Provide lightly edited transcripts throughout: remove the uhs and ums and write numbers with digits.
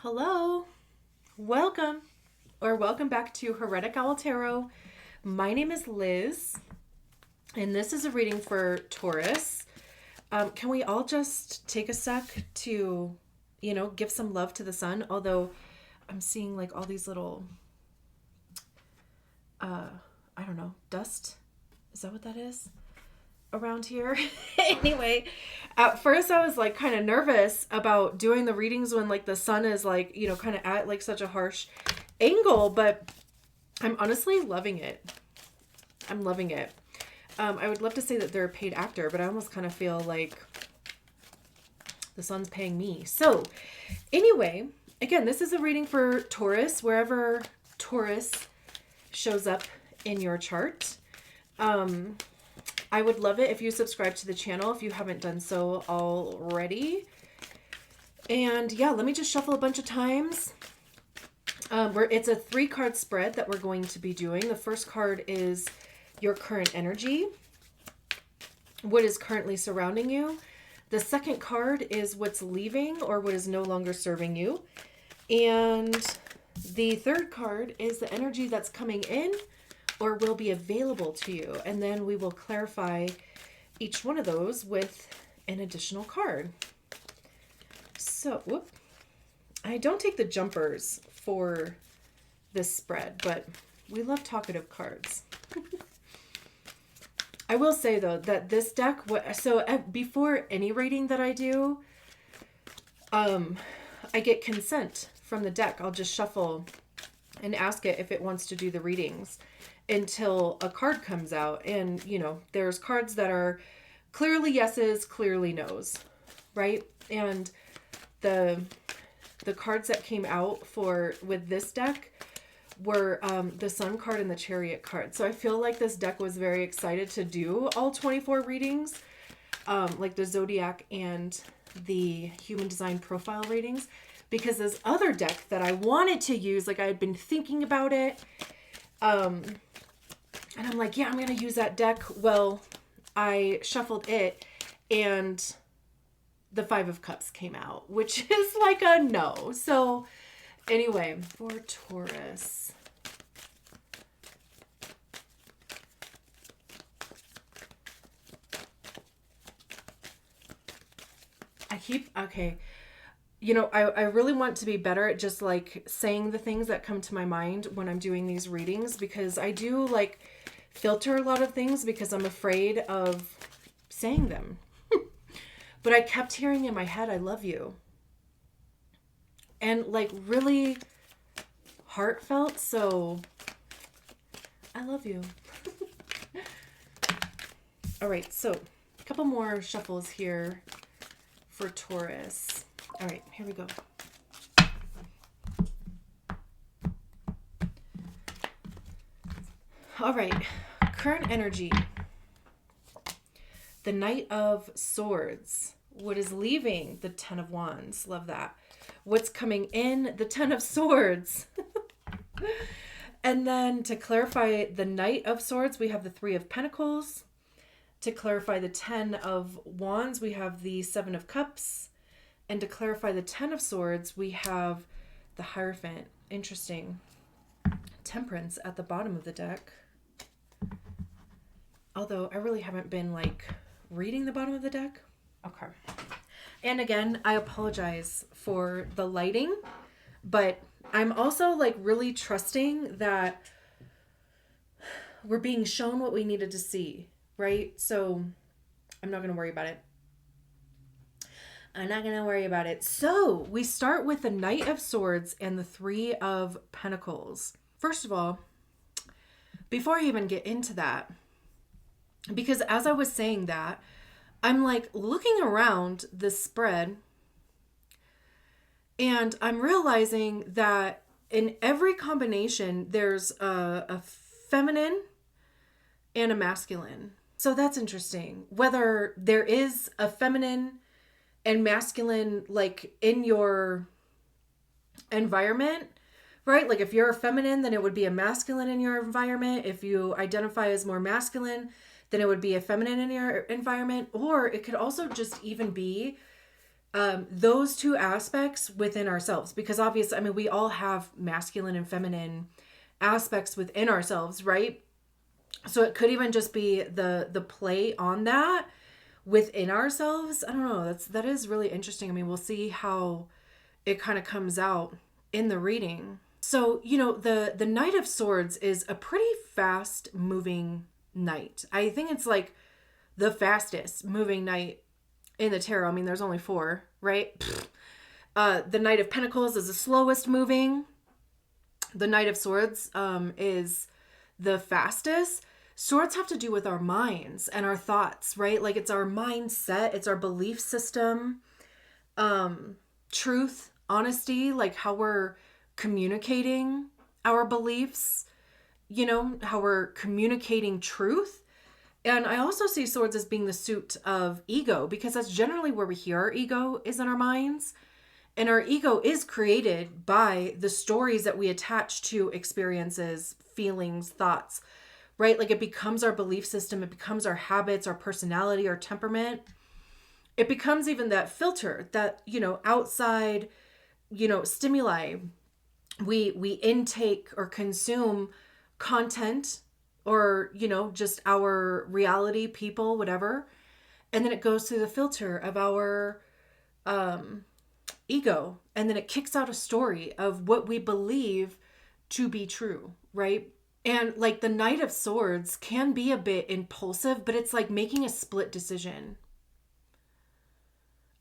Hello, welcome back to Heretic Owl Tarot. My name is Liz, and this is a reading for Taurus. Can we all just take a sec to, give some love to the sun? Although I'm seeing like all these little, I don't know, dust. Is that what that is? Around here. Anyway, at first I was like kind of nervous about doing the readings when like the sun is like, kind of at like such a harsh angle, but I'm honestly loving it. I'm loving it. I would love to say that they're a paid actor, but I almost kind of feel like the sun's paying me. So anyway, again, this is a reading for Taurus, wherever Taurus shows up in your chart. I would love it if you subscribe to the channel if you haven't done so already. And yeah, let me just shuffle a bunch of times. It's a 3-card spread that we're going to be doing. The first card is your current energy, what is currently surrounding you. The second card is what's leaving or what is no longer serving you. And the third card is the energy that's coming in or will be available to you. And then we will clarify each one of those with an additional card. So, I don't take the jumpers for this spread, but we love talkative cards. I will say though that this deck, before any reading that I do, I get consent from the deck. I'll just shuffle and ask it if it wants to do the readings until a card comes out. And, there's cards that are clearly yeses, clearly nos, right? And the cards that came out with this deck were the Sun card and the Chariot card. So I feel like this deck was very excited to do all 24 readings, like the Zodiac and the Human Design Profile readings, because this other deck that I wanted to use, like I had been thinking about it, and I'm like, yeah, I'm going to use that deck. Well, I shuffled it and the 5 of Cups came out, which is like a no. So anyway, for Taurus. Okay. I really want to be better at just like saying the things that come to my mind when I'm doing these readings, because I do like filter a lot of things because I'm afraid of saying them. But I kept hearing in my head, I love you. And like really heartfelt. So I love you. All right. So a couple more shuffles here for Taurus. All right, here we go. All right, current energy. The Knight of Swords. What is leaving? The 10 of Wands. Love that. What's coming in? The 10 of Swords. And then to clarify the Knight of Swords, we have the 3 of Pentacles. To clarify the 10 of Wands, we have the 7 of Cups. And to clarify the 10 of Swords, we have the Hierophant. Interesting. Temperance at the bottom of the deck. Although I really haven't been like reading the bottom of the deck. Okay. And again, I apologize for the lighting, but I'm also like really trusting that we're being shown what we needed to see, right? So I'm not going to worry about it. I'm not going to worry about it. So we start with the Knight of Swords and the 3 of Pentacles. First of all, before I even get into that, because as I was saying that, I'm like looking around this spread and I'm realizing that in every combination, there's a feminine and a masculine. So that's interesting. Whether there is a feminine and masculine like in your environment, right? Like if you're a feminine, then it would be a masculine in your environment. If you identify as more masculine, then it would be a feminine in your environment. Or it could also just even be those two aspects within ourselves, because obviously, I mean, we all have masculine and feminine aspects within ourselves, right? So it could even just be the play on that within ourselves. I don't know. That is really interesting. I mean, we'll see how it kind of comes out in the reading. So, the Knight of Swords is a pretty fast moving knight. I think it's like the fastest moving knight in the tarot. I mean, there's only 4, right? The Knight of Pentacles is the slowest moving. The Knight of Swords is the fastest. Swords have to do with our minds and our thoughts, right? Like it's our mindset, it's our belief system, truth, honesty, like how we're communicating our beliefs, how we're communicating truth. And I also see swords as being the suit of ego, because that's generally where we hear our ego is in our minds. And our ego is created by the stories that we attach to experiences, feelings, thoughts, right? Like it becomes our belief system. It becomes our habits, our personality, our temperament. It becomes even that filter that, outside, stimuli. We intake or consume content or, just our reality, people, whatever. And then it goes through the filter of our ego. And then it kicks out a story of what we believe to be true, right? And like the Knight of Swords can be a bit impulsive, but it's like making a split decision.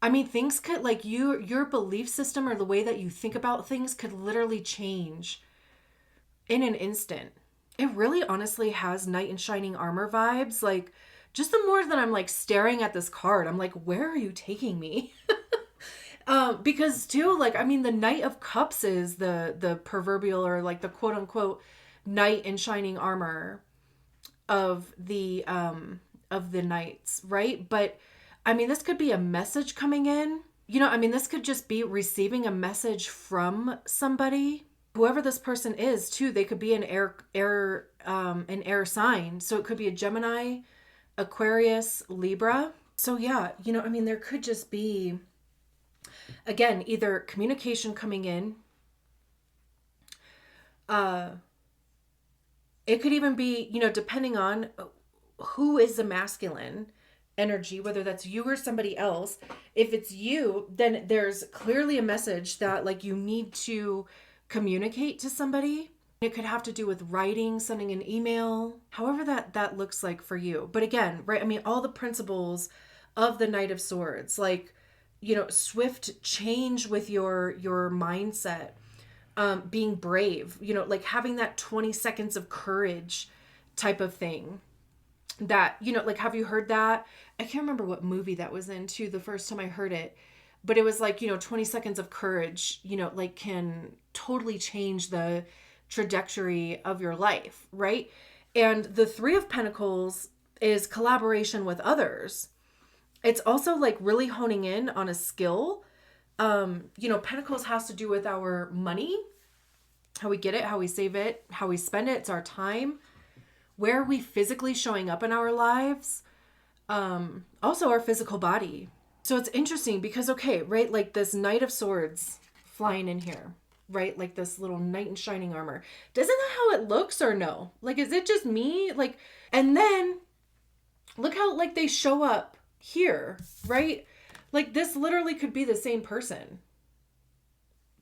I mean, things could like your belief system or the way that you think about things could literally change in an instant. It really honestly has knight in shining armor vibes. Like just the more that I'm like staring at this card, I'm like, where are you taking me? Because too, like, I mean, the Knight of Cups is the proverbial or like the quote unquote knight in shining armor of the knights, right? But I mean, this could be a message coming in. I mean, this could just be receiving a message from somebody. Whoever this person is, too, they could be an air sign. So it could be a Gemini, Aquarius, Libra. So yeah, I mean, there could just be, again, either communication coming in. It could even be, depending on who is the masculine energy, whether that's you or somebody else. If it's you, then there's clearly a message that like you need to communicate to somebody. It could have to do with writing, sending an email, however that looks like for you. But again, right, I mean, all the principles of the Knight of Swords, like, swift change with your mindset, being brave, like having that 20 seconds of courage type of thing. That, like, have you heard that? I can't remember what movie that was in too the first time I heard it, but it was like, 20 seconds of courage, like can totally change the trajectory of your life, right? And the Three of Pentacles is collaboration with others. It's also like really honing in on a skill. Pentacles has to do with our money, how we get it, how we save it, how we spend it. It's our time. Where are we physically showing up in our lives? Also our physical body. So it's interesting because, okay, right, like this Knight of Swords flying in here, right? Like this little knight in shining armor. Isn't that how it looks or no? Like, is it just me? Like, and then look how like they show up here, right? Like this literally could be the same person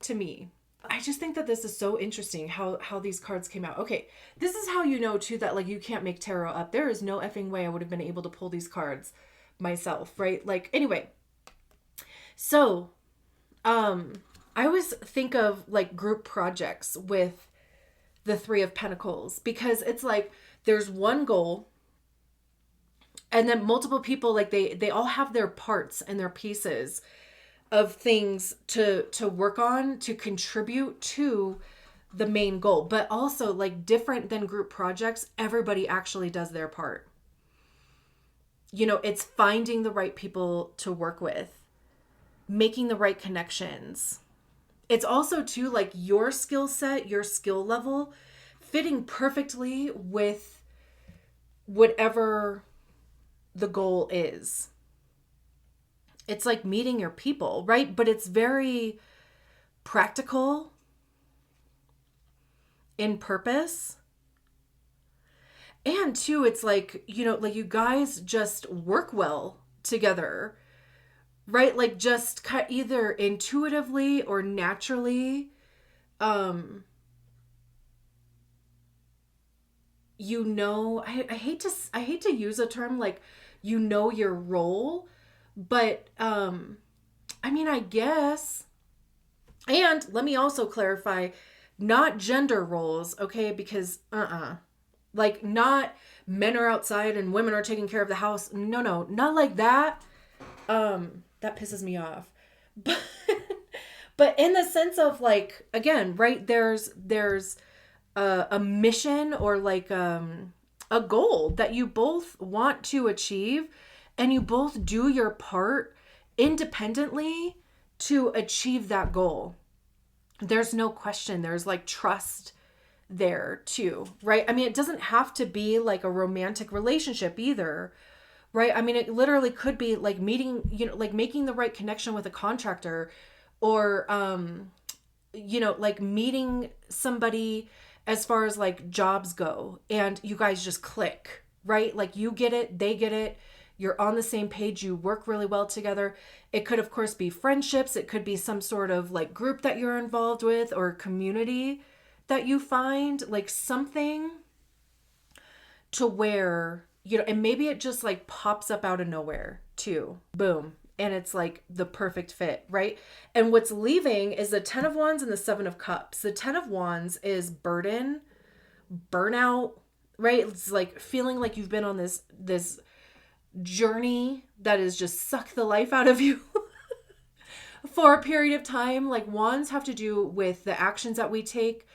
to me. I just think that this is so interesting how these cards came out. Okay, this is how you know too that like you can't make tarot up. There is no effing way I would have been able to pull these cards myself, right? Like anyway. So, I always think of like group projects with the Three of Pentacles because it's like there's one goal and then multiple people like they all have their parts and their pieces of things to work on, to contribute to the main goal. But also like different than group projects, everybody actually does their part. It's finding the right people to work with, making the right connections. It's also too like your skill set, your skill level fitting perfectly with whatever the goal is. it's like meeting your people, right? But it's very practical in purpose. And too, it's like, like you guys just work well together, right? Like just either intuitively or naturally. Um, I hate to use a term like, your role, but I mean, I guess. And let me also clarify, not gender roles, okay? Because like not men are outside and women are taking care of the house. No, not like that. That pisses me off. But but in the sense of like, again, right, there's a mission or like a goal that you both want to achieve, and you both do your part independently to achieve that goal. There's no question. There's like trust there too, right? I mean, it doesn't have to be like a romantic relationship either, right? I mean, it literally could be like meeting, like making the right connection with a contractor, or like meeting somebody as far as like jobs go, and you guys just click, right? Like you get it, they get it, you're on the same page, you work really well together. It could, of course, be friendships. It could be some sort of like group that you're involved with, or community that you find, like something to where, and maybe it just like pops up out of nowhere too. Boom. And it's like the perfect fit, right? And what's leaving is the 10 of Wands and the 7 of Cups. The 10 of Wands is burden, burnout, right? It's like feeling like you've been on this journey that has just sucked the life out of you for a period of time. Like Wands have to do with the actions that we take,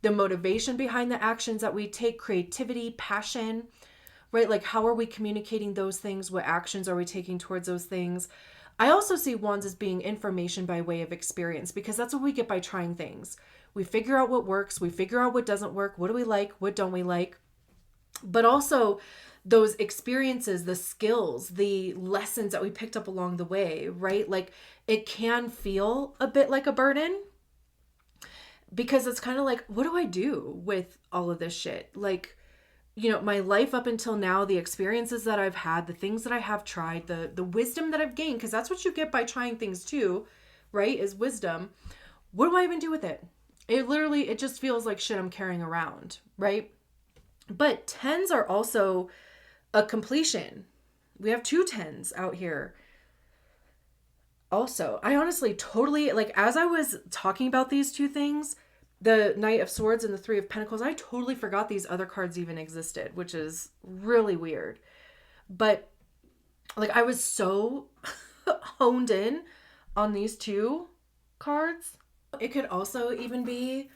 the motivation behind the actions that we take, creativity, passion, right? Like how are we communicating those things? What actions are we taking towards those things? I also see Wands as being information by way of experience, because that's what we get by trying things. We figure out what works. We figure out what doesn't work. What do we like? What don't we like? But also those experiences, the skills, the lessons that we picked up along the way, right? Like it can feel a bit like a burden, because it's kind of like, what do I do with all of this shit? Like, my life up until now, the experiences that I've had, the things that I have tried, the wisdom that I've gained, because that's what you get by trying things too, right? Is wisdom. What do I even do with it? It just feels like shit I'm carrying around, right? But 10s are also a completion. We have 2 10s out here. Also, I honestly totally, like, as I was talking about these two things, the Knight of Swords and the 3 of Pentacles, I totally forgot these other cards even existed, which is really weird. But like I was so honed in on these 2 cards. It could also even be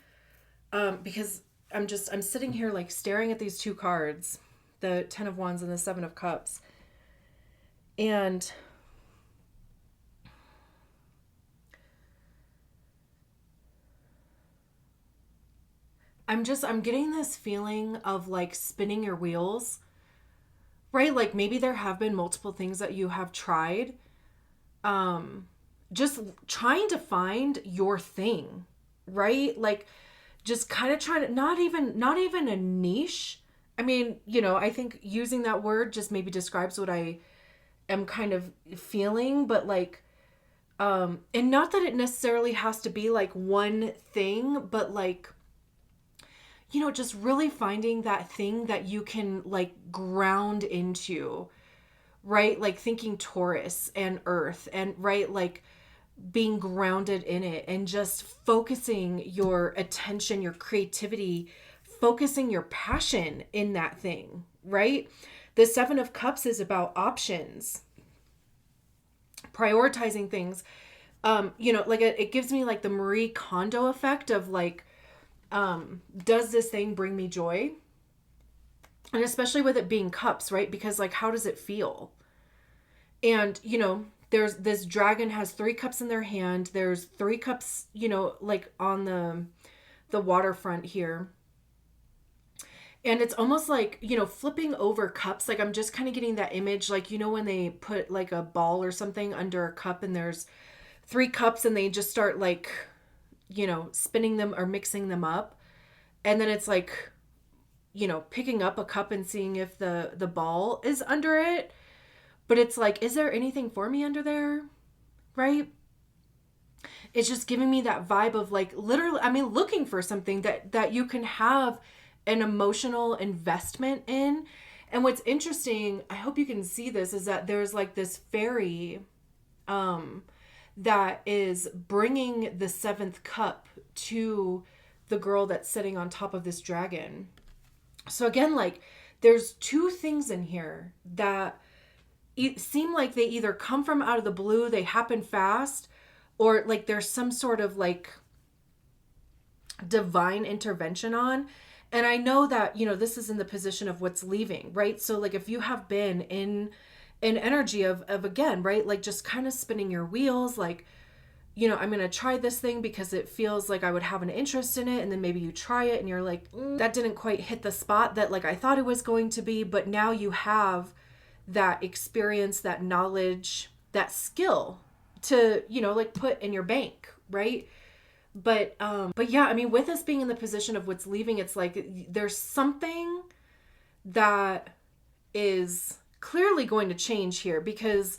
because I'm sitting here like staring at these 2 cards, the 10 of Wands and the 7 of Cups. And I'm getting this feeling of like spinning your wheels, right? Like maybe there have been multiple things that you have tried. Just trying to find your thing, right? Like just kind of trying to, not even a niche. I mean, I think using that word just maybe describes what I am kind of feeling, but like, and not that it necessarily has to be like one thing, but like, just really finding that thing that you can like ground into, right? Like thinking Taurus and Earth, and right, like being grounded in it, and just focusing your attention, your creativity, focusing your passion in that thing, right? The 7 of Cups is about options, prioritizing things. Like it gives me like the Marie Kondo effect of like, does this thing bring me joy? And especially with it being cups, right? Because like, how does it feel? And, there's this dragon has 3 cups in their hand. There's 3 cups, like on the waterfront here. And it's almost like, flipping over cups. Like I'm just kind of getting that image, like, when they put like a ball or something under a cup and there's three cups and they just start like, spinning them or mixing them up. And then it's like, picking up a cup and seeing if the ball is under it. But it's like, is there anything for me under there? Right? It's just giving me that vibe of like literally, looking for something that you can have an emotional investment in. And what's interesting, I hope you can see this, is that there's like this fairy that is bringing the seventh cup to the girl that's sitting on top of this dragon. So again, like there's two things in here that seem like they either come from out of the blue, they happen fast, or like there's some sort of like divine intervention on. And I know that, this is in the position of what's leaving, right? So like if you have been in an energy of again, right? Like just kind of spinning your wheels, like, I'm going to try this thing because it feels like I would have an interest in it. And then maybe you try it and you're like, that didn't quite hit the spot that like I thought it was going to be. But now you have that experience, that knowledge, that skill to, like put in your bank, right? But yeah, with us being in the position of what's leaving, it's like there's something that is clearly going to change here, because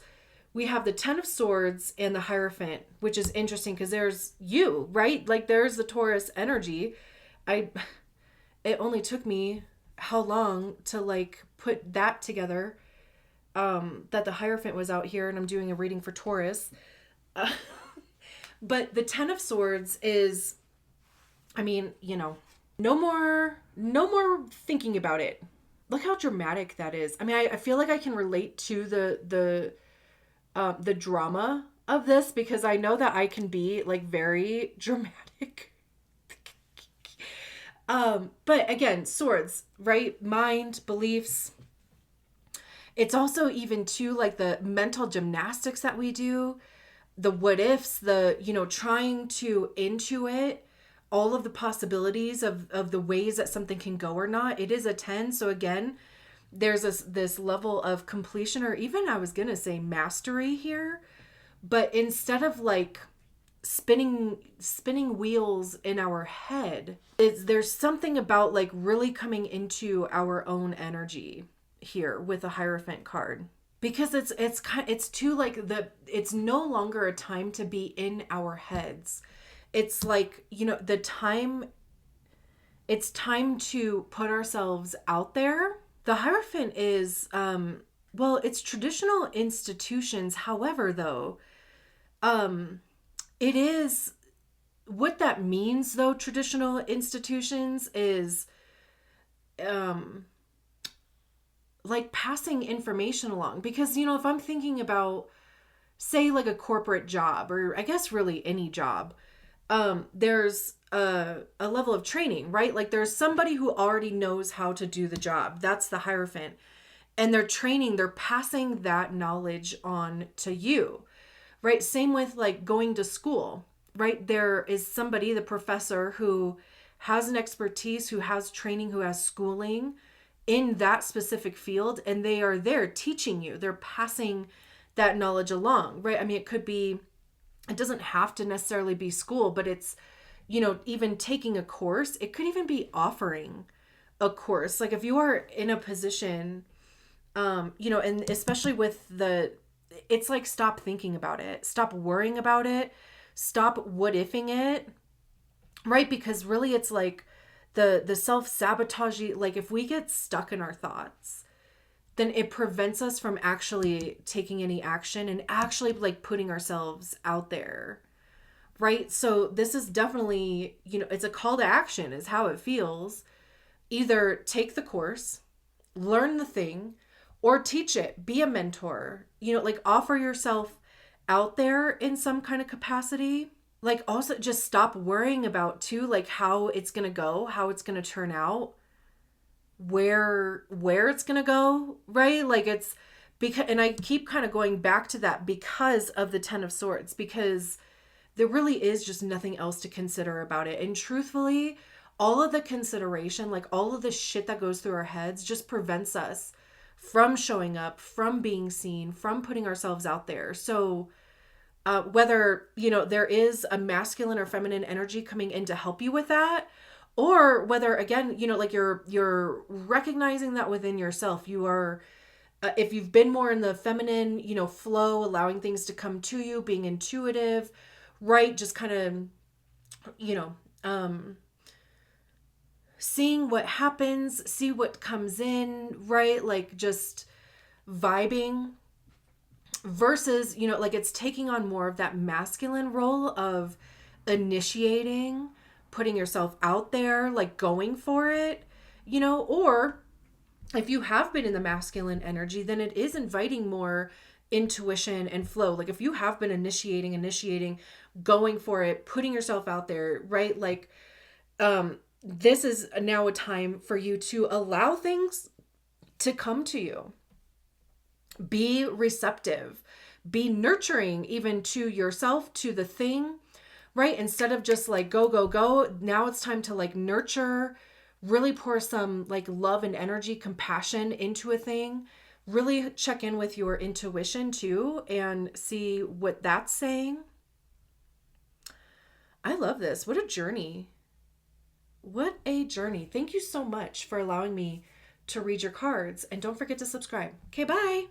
we have the Ten of Swords and the Hierophant, which is interesting because there's you, right? Like there's the Taurus energy. It only took me how long to like put that together, that the Hierophant was out here and I'm doing a reading for Taurus. But the Ten of Swords is, no more thinking about it. Look how dramatic that is. I feel like I can relate to the drama of this, because I know that I can be like very dramatic. But again, swords, right? Mind, beliefs. It's also even too like the mental gymnastics that we do, the what ifs, the, trying to intuit all of the possibilities of the ways that something can go or not. It is a 10. So again, there's this level of completion, or even I was going to say mastery here, but instead of like spinning wheels in our head, there's something about like really coming into our own energy here with the Hierophant card. Because it's too like it's no longer a time to be in our heads. It's like, it's time to put ourselves out there. The Hierophant is, it's traditional institutions. However, though, it is, what that means though, traditional institutions is, like passing information along. Because, if I'm thinking about, say, like a corporate job, or I guess really any job, there's a level of training, right? Like there's somebody who already knows how to do the job. That's the Hierophant. And they're passing that knowledge on to you, right? Same with like going to school, right? There is somebody, the professor, who has an expertise, who has training, who has schooling in that specific field, and they are there teaching you. They're passing that knowledge along, right? It could be, it doesn't have to necessarily be school, but it's, even taking a course. It could even be offering a course. Like if you are in a position, and especially with it's like, stop thinking about it, stop worrying about it, stop what ifing it, right? Because really it's like, the self-sabotage, like if we get stuck in our thoughts, then it prevents us from actually taking any action and actually like putting ourselves out there, right? So this is definitely, it's a call to action is how it feels. Either take the course, learn the thing, or teach it, be a mentor, like offer yourself out there in some kind of capacity. Like also just stop worrying about too, like how it's going to go, how it's going to turn out, where it's going to go, right? Like it's because, and I keep kind of going back to that because of the Ten of Swords, because there really is just nothing else to consider about it. And truthfully, all of the consideration, like all of the shit that goes through our heads just prevents us from showing up, from being seen, from putting ourselves out there. So whether, there is a masculine or feminine energy coming in to help you with that, or whether, again, like you're recognizing that within yourself, you are, if you've been more in the feminine, flow, allowing things to come to you, being intuitive, right? Just kind of, seeing what happens, see what comes in, right? Like just vibing versus, like it's taking on more of that masculine role of initiating, putting yourself out there, like going for it, or if you have been in the masculine energy, then it is inviting more intuition and flow. Like if you have been initiating, going for it, putting yourself out there, right? Like, this is now a time for you to allow things to come to you. Be receptive, be nurturing even to yourself, to the thing, right? Instead of just like go, go, go. Now it's time to like nurture, really pour some like love and energy, compassion into a thing. Really check in with your intuition too and see what that's saying. I love this. What a journey. What a journey. Thank you so much for allowing me to read your cards. And don't forget to subscribe. Okay, bye.